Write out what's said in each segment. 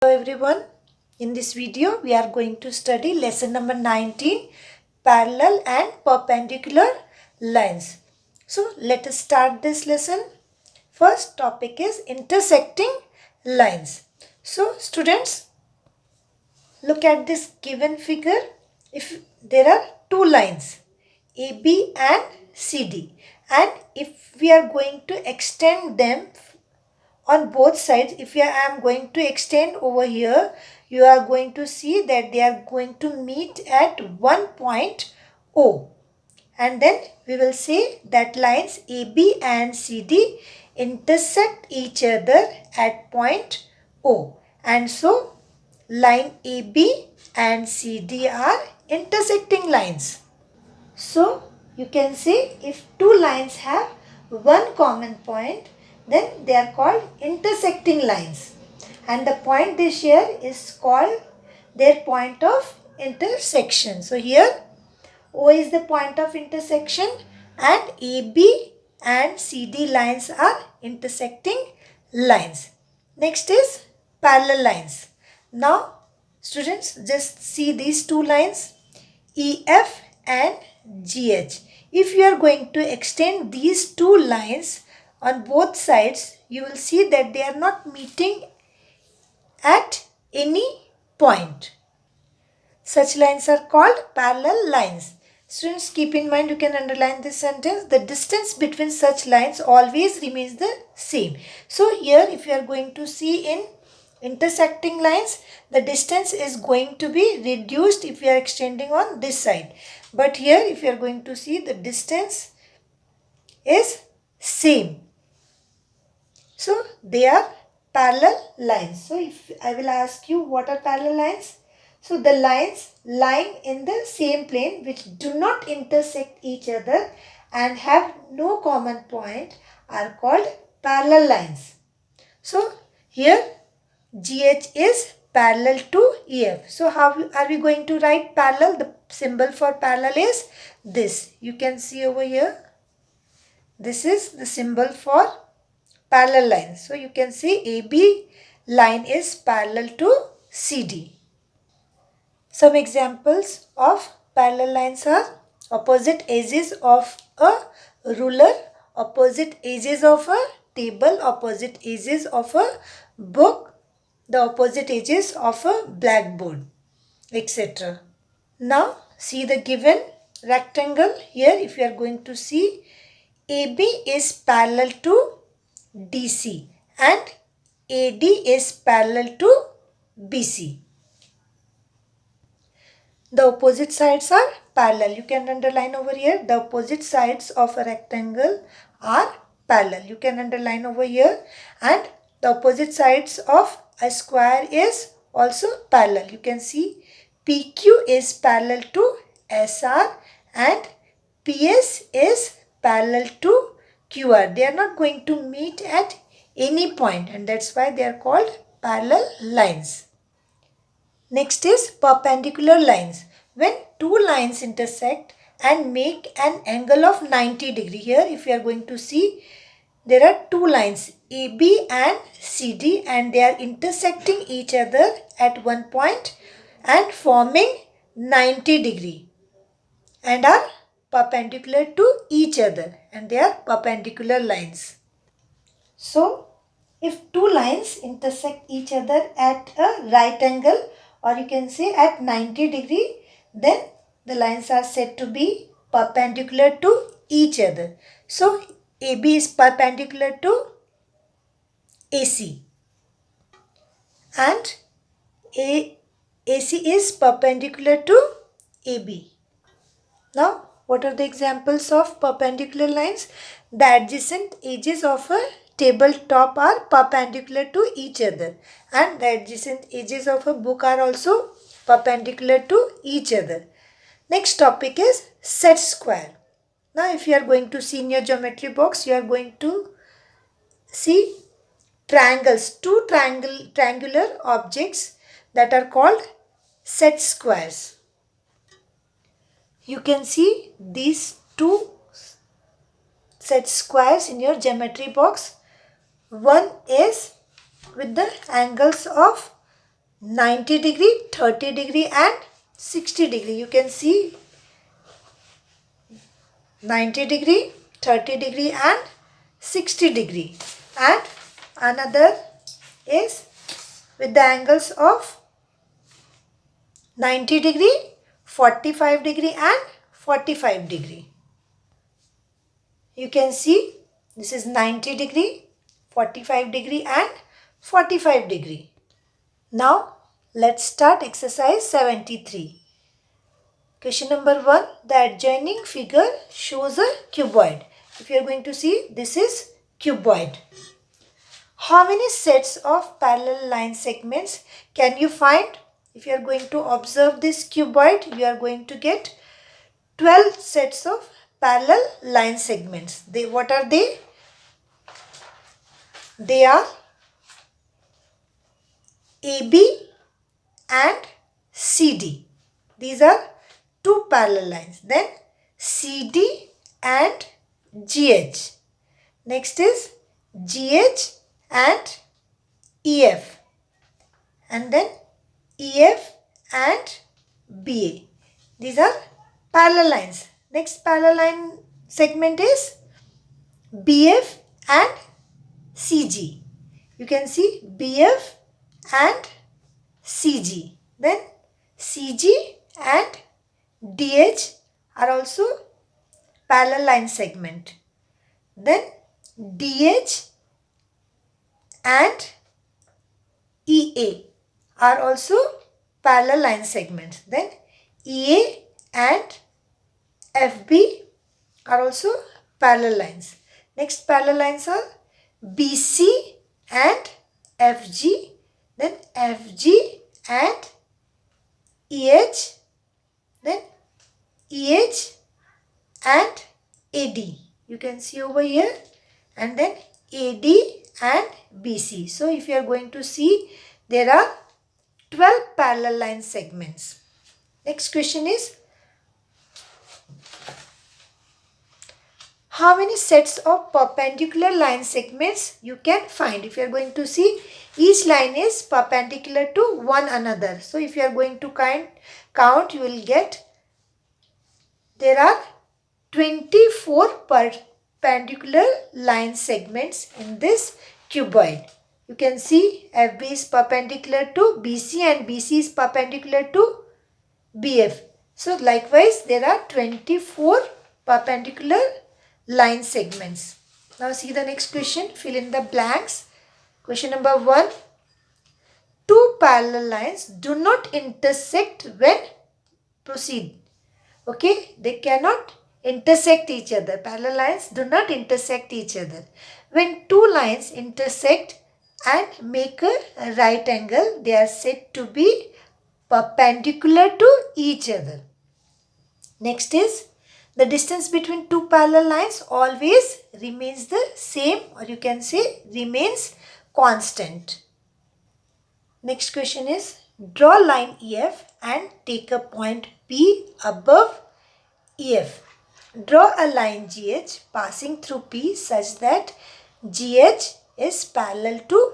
Hello everyone, in this video we are going to study lesson number 19, parallel and perpendicular lines. So let us start this lesson. First topic is intersecting lines. So students, look at this given figure. If there are two lines AB and CD, and if we are going to extend them on both sides, if I am going to extend over here, you are going to see that they are going to meet at one point O, and then we will say that lines AB and CD intersect each other at point O, and so line AB and CD are intersecting lines. So you can say if two lines have one common point, then they are called intersecting lines, and the point they share is called their point of intersection. So here O is the point of intersection and AB and CD lines are intersecting lines. Next is parallel lines. Now students, just see these two lines EF and GH. If you are going to extend these two lines on both sides, you will see that they are not meeting at any point. Such lines are called parallel lines. Students, keep in mind, you can underline this sentence. The distance between such lines always remains the same. So here, if you are going to see in intersecting lines, the distance is going to be reduced if you are extending on this side. But here, if you are going to see, the distance is same. So they are parallel lines. So if I will ask you, what are parallel lines? So the lines lying in the same plane which do not intersect each other and have no common point are called parallel lines. So here GH is parallel to EF. So how are we going to write parallel? The symbol for parallel is this. You can see over here. This is the symbol for parallel lines. So you can see AB line is parallel to CD. Some examples of parallel lines are opposite edges of a ruler, opposite edges of a table, opposite edges of a book, the opposite edges of a blackboard, etc. Now see the given rectangle. Here if you are going to see, AB is parallel to DC and AD is parallel to BC. The opposite sides are parallel. You can underline over here, the opposite sides of a rectangle are parallel. You can underline over here, and the opposite sides of a square is also parallel. You can see PQ is parallel to SR and PS is parallel to QR. They are not going to meet at any point, and that's why they are called parallel lines. Next is perpendicular lines. When two lines intersect and make an angle of 90 degree. Here if you are going to see, there are two lines AB and CD and they are intersecting each other at one point and forming 90 degree and are perpendicular to each other, and they are perpendicular lines. So if two lines intersect each other at a right angle, or you can say at 90 degree, then the lines are said to be perpendicular to each other. So AB is perpendicular to AC and AC is perpendicular to AB. Now, what are the examples of perpendicular lines? The adjacent edges of a tabletop are perpendicular to each other, and the adjacent edges of a book are also perpendicular to each other. Next topic is set square. Now, if you are going to see in your geometry box, you are going to see triangles, two triangular objects that are called set squares. You can see these two set squares in your geometry box. One is with the angles of 90 degree, 30 degree and 60 degree. You can see 90 degree, 30 degree and 60 degree. And another is with the angles of 90 degree, 45 degree and 45 degree. You can see this is 90 degree, 45 degree and 45 degree. Now let's start exercise 73. Question number 1. The adjoining figure shows a cuboid. If you are going to see, this is cuboid. How many sets of parallel line segments can you find? If you are going to observe this cuboid, you are going to get 12 sets of parallel line segments. What are they? They are AB and CD. These are two parallel lines. Then CD and GH. Next is GH and EF. And then EF and BA. These are parallel lines. Next parallel line segment is BF and CG. You can see BF and CG. Then CG and DH are also parallel line segment. Then DH and EA are also parallel line segments. Then EA and FB are also parallel lines. Next parallel lines are BC and FG. Then FG and EH. Then EH and AD. You can see over here. And then AD and BC. So if you are going to see, there are 12 parallel line segments. Next question is, how many sets of perpendicular line segments you can find? If you are going to see, each line is perpendicular to one another. So if you are going to count, you will get there are 24 perpendicular line segments in this cuboid. You can see FB is perpendicular to BC and BC is perpendicular to BF. So likewise, there are 24 perpendicular line segments. Now see the next question. Fill in the blanks. Question number 1. Two parallel lines do not intersect when proceed. Okay, they cannot intersect each other. Parallel lines do not intersect each other. When two lines intersect and make a right angle, they are said to be perpendicular to each other. Next is, the distance between two parallel lines always remains the same, or you can say remains constant. Next question is, draw line EF and take a point P above EF. Draw a line GH passing through P such that GH is parallel to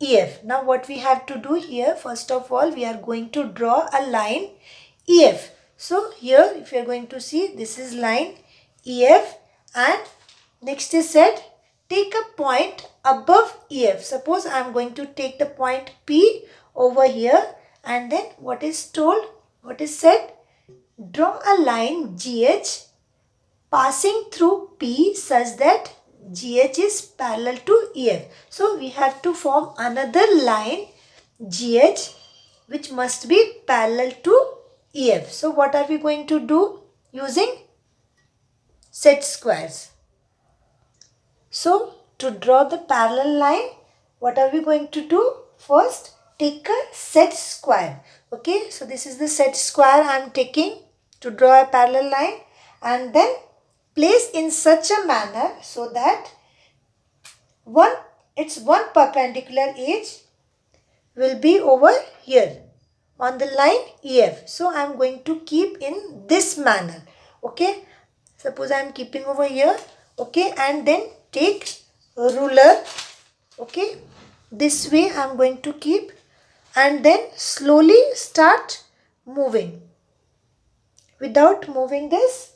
EF. Now what we have to do here, first of all, we are going to draw a line EF. So here if you are going to see, this is line EF, and next is said take a point above EF. Suppose I am going to take the point P over here, and then what is told, what is said, draw a line GH passing through P such that GH is parallel to EF. So we have to form another line GH which must be parallel to EF. So what are we going to do? Using set squares. So to draw the parallel line, what are we going to do? First, take a set square. Okay, so this is the set square I am taking to draw a parallel line, and then place in such a manner so that its one perpendicular edge will be over here on the line EF. So I am going to keep in this manner. Okay, suppose I am keeping over here. Okay, and then take a ruler. Okay, this way I am going to keep and then slowly start moving. Without moving this,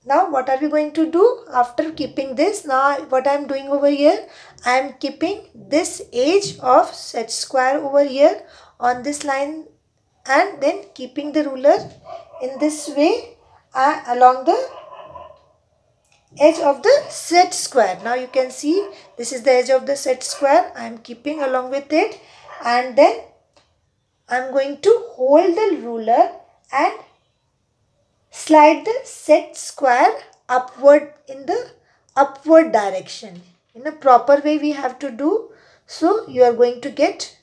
now what are we going to do after keeping this? Now what I am doing over here, I am keeping this edge of set square over here on this line and then keeping the ruler in this way along the edge of the set square. Now you can see this is the edge of the set square. I am keeping along with it, and then I am going to hold the ruler and slide the set square upward in the upward direction. In a proper way we have to do, so you are going to get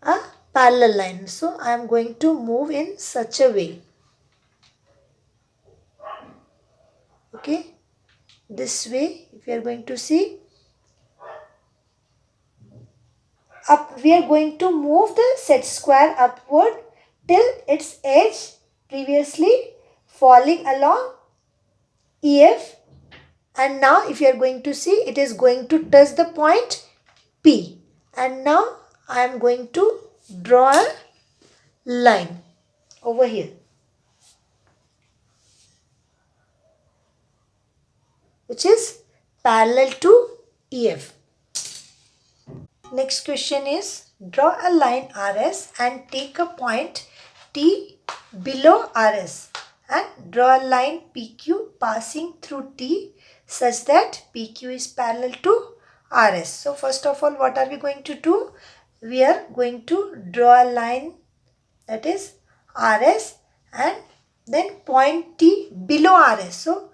a parallel line. So I am going to move in such a way. Okay, this way if you are going to see up, we are going to move the set square upward till its edge previously falling along EF, and now if you are going to see it is going to touch the point P, and now I am going to draw a line over here which is parallel to EF. Next question is, draw a line RS and take a point T below RS and draw a line PQ passing through T such that PQ is parallel to RS. So first of all, what are we going to do? We are going to draw a line, that is RS, and then point T below RS. So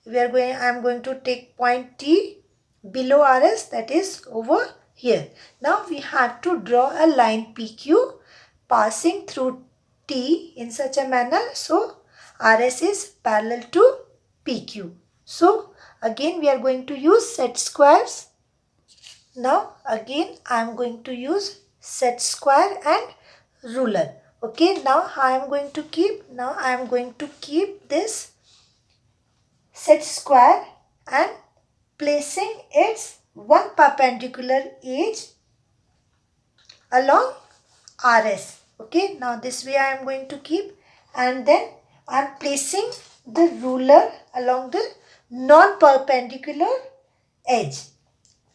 I am going to take point T below RS, that is over here. Now we have to draw a line PQ passing through T in such a manner so RS is parallel to PQ. So again we are going to use set squares. Now again I am going to use set square and ruler. Okay, now I am going to keep this set square and placing its one perpendicular edge along RS. Okay, now this way I am going to keep, and then I am placing the ruler along the non-perpendicular edge.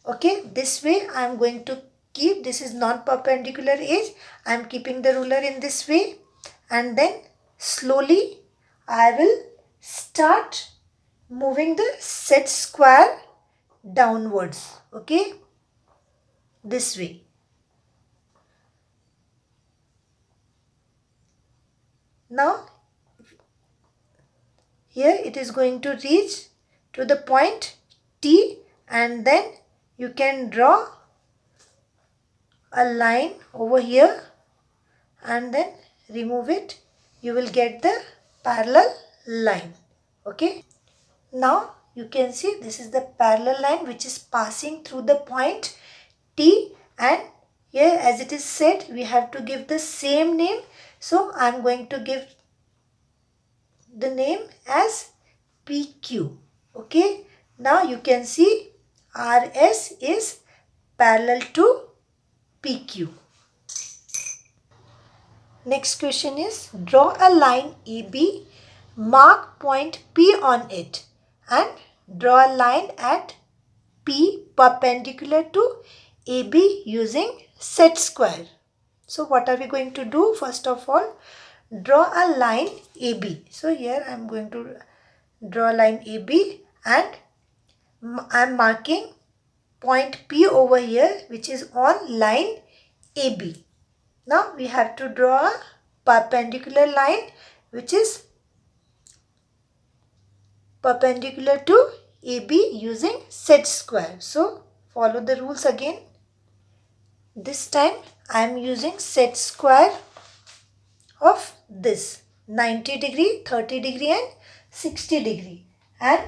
Okay, this way I am going to keep, this is non-perpendicular edge, I am keeping the ruler in this way, and then slowly I will start moving the set square downwards. Okay, this way. Now here it is going to reach to the point T, and then you can draw a line over here and then remove it. You will get the parallel line. Okay, now you can see this is the parallel line which is passing through the point T, and here as it is said we have to give the same name, so I am going to give the name as PQ. Okay, now you can see RS is parallel to PQ. Next question is, draw a line AB, mark point P on it and draw a line at P perpendicular to AB using set square. So what are we going to do? First of all, draw a line AB. So here I am going to draw a line AB and I am marking point P over here which is on line AB. Now we have to draw a perpendicular line which is perpendicular to AB using set square. So follow the rules again. This time I am using set square of this 90 degree, 30 degree and 60 degree, and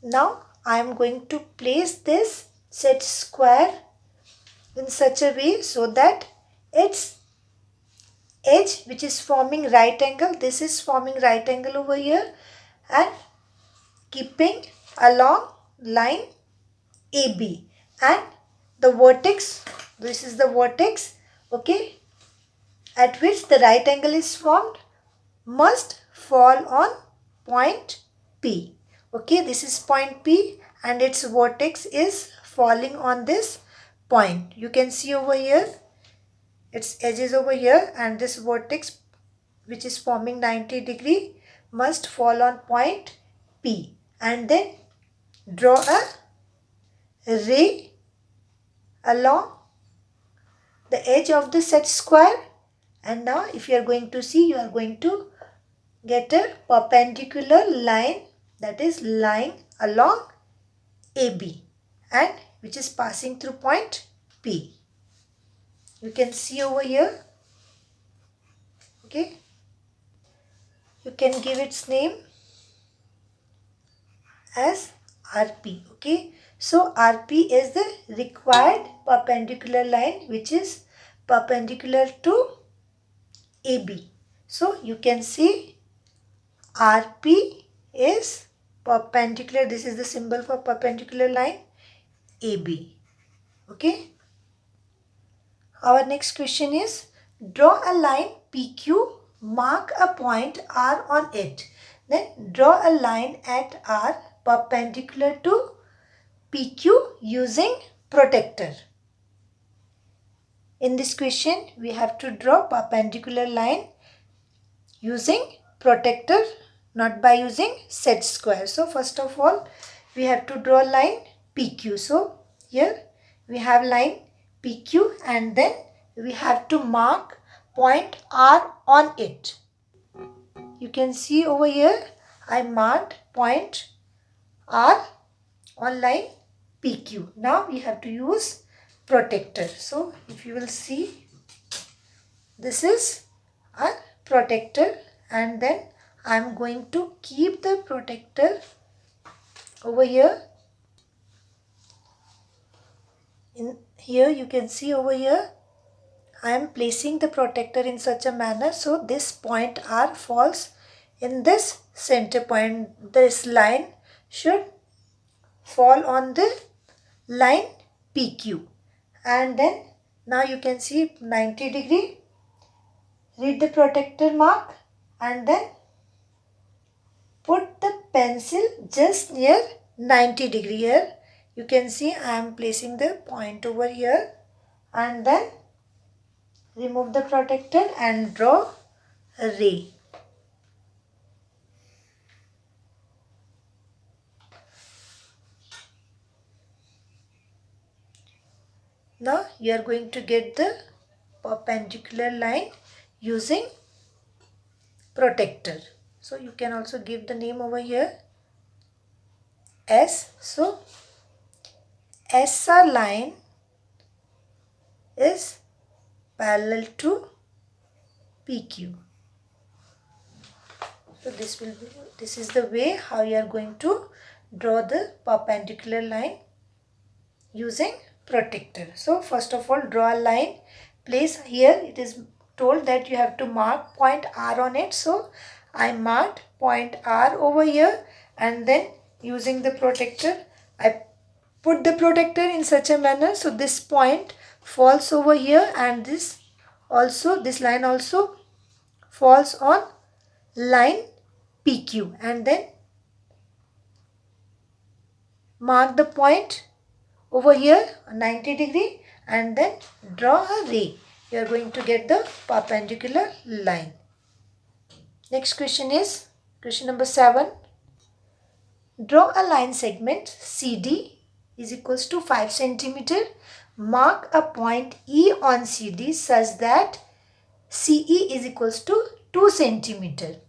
now I am going to place this set square in such a way so that its edge which is forming right angle, this is forming right angle over here, and keeping along line AB, and the vertex, this is the vertex, okay, at which the right angle is formed, must fall on point P. Okay, this is point P and its vertex is falling on this point. You can see over here, its edge is over here and this vertex which is forming 90° must fall on point P, and then draw a ray along the edge of the set square. And now if you are going to see, you are going to get a perpendicular line that is lying along AB and which is passing through point P. You can see over here, okay. You can give its name as RP, okay. So RP is the required perpendicular line which is perpendicular to AB. So you can see RP is perpendicular, this is the symbol for perpendicular line, AB, okay. Our next question is, draw a line PQ, mark a point R on it. Then draw a line at R perpendicular to PQ using protector. In this question, we have to draw perpendicular line using protector, not by using set square. So first of all, we have to draw line PQ. So here we have line PQ and then we have to mark point R on it. You can see over here, I marked point R on line PQ. Now we have to use protector. So if you will see, this is a protector and then I am going to keep the protector over here. In here you can see over here, I am placing the protector in such a manner so this point R falls in this center point. This line should fall on the line PQ, and then now you can see 90°. Read the protector mark and then put the pencil just near 90° here. You can see I am placing the point over here and then remove the protector and draw a ray. Now you are going to get the perpendicular line using protector. So you can also give the name over here S. So SR line is parallel to PQ. So this is the way how you are going to draw the perpendicular line using protector. So first of all, draw a line. Place here, it is told that you have to mark point R on it. So I marked point R over here and then using the protector, I put the protector in such a manner so this point falls over here and this line also falls on line PQ, and then mark the point over here 90° and then draw a ray. You are going to get the perpendicular line. Next question is question number 7. Draw a line segment CD is equals to 5 cm. Mark a point E on CD such that CE is equals to 2 cm.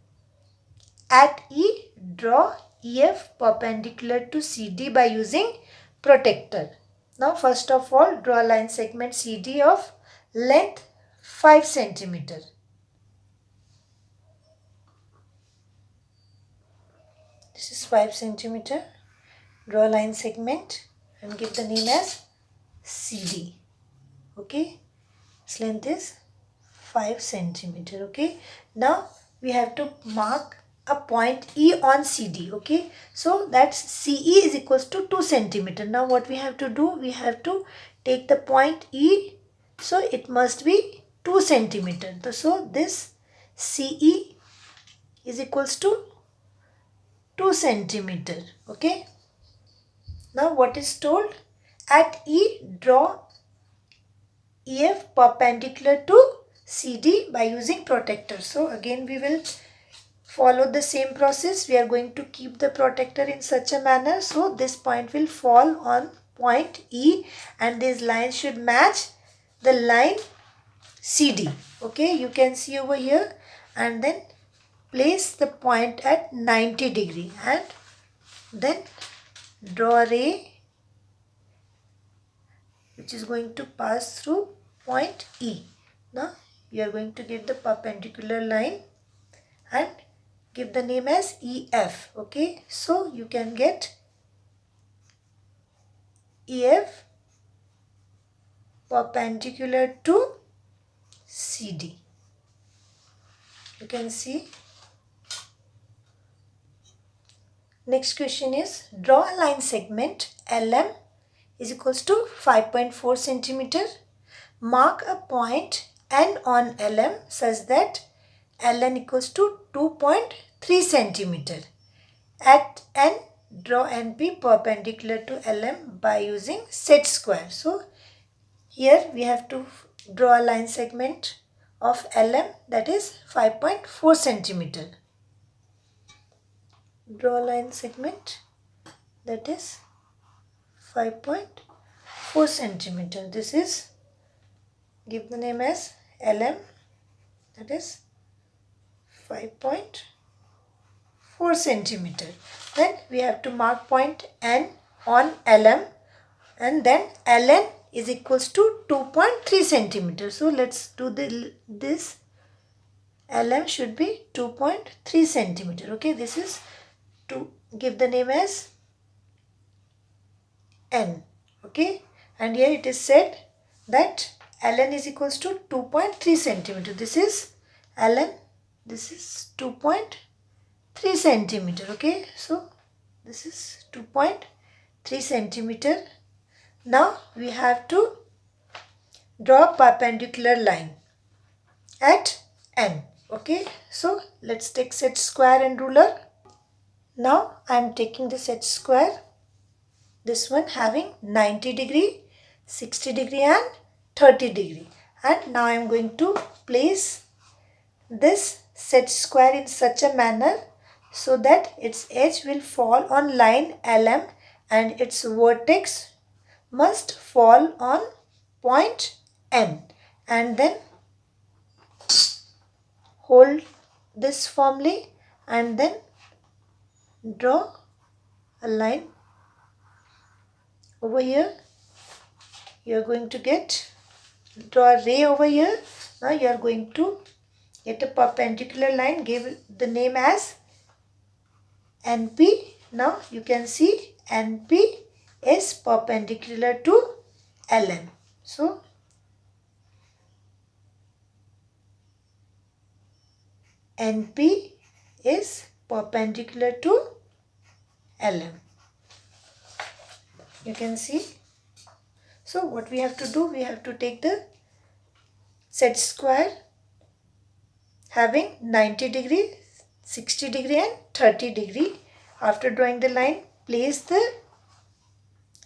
At E, draw EF perpendicular to CD by using protector. Now first of all, draw a line segment CD of length 5 cm. This is 5 cm. Draw a line segment and give the name as CD. Okay, its length is 5 cm. Okay, now we have to mark a point E on CD. Okay, so that's CE is equals to 2 cm. Now what we have to do, we have to take the point E, so it must be 2 centimeter. So this CE is equals to 2 centimeter. Okay. Now what is told? At E, draw EF perpendicular to CD by using protractor. So again we will follow the same process. We are going to keep the protractor in such a manner so this point will fall on point E and these lines should match the line CD. Okay, you can see over here, and then place the point at 90 degree and then draw a ray which is going to pass through point E. Now you are going to get the perpendicular line and give the name as EF. Okay, so you can get EF perpendicular to CD. You can see. Next question is, draw a line segment LM is equals to 5.4 centimeter. Mark a point N on LM such that Ln equals to 2.3 centimeter. At N, draw NP perpendicular to LM by using set square. So here we have to draw a line segment of LM, that is 5.4 centimeter. Draw a line segment that is 5.4 centimeter. This is, give the name as LM, that is 5.4 centimeter. Then we have to mark point N on LM and then Ln is equals to 2.3 centimeter. So let's do this. Lm should be 2.3 centimeter. Okay, this is to give the name as N. Okay, and here it is said that Ln is equals to 2.3 centimeter. This is Ln, this is 2.3 centimeter. Okay, so this is 2.3 centimeter. Now we have to draw a perpendicular line at N. Okay, so let's take set square and ruler. Now I am taking the set square, this one having 90 degree, 60 degree and 30 degree. And now I am going to place this set square in such a manner so that its edge will fall on line LM and its vertex must fall on point N, and then hold this firmly and then draw a line over here. You are going to draw a ray over here. Now you are going to get a perpendicular line, give the name as NP. Now you can see NP is perpendicular to LM. So NP is perpendicular to LM. You can see. So what we have to do, we have to take the set square having 90 degree, 60 degree and 30 degree. After drawing the line, place the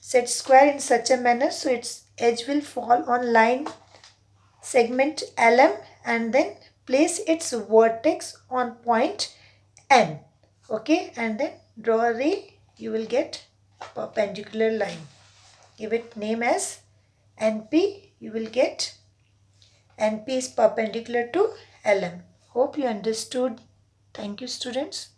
set square in such a manner so its edge will fall on line segment LM and then place its vertex on point N. Okay, and then draw a ray. You will get perpendicular line. Give it name as NP. You will get NP is perpendicular to LM. Hope you understood. Thank you, students.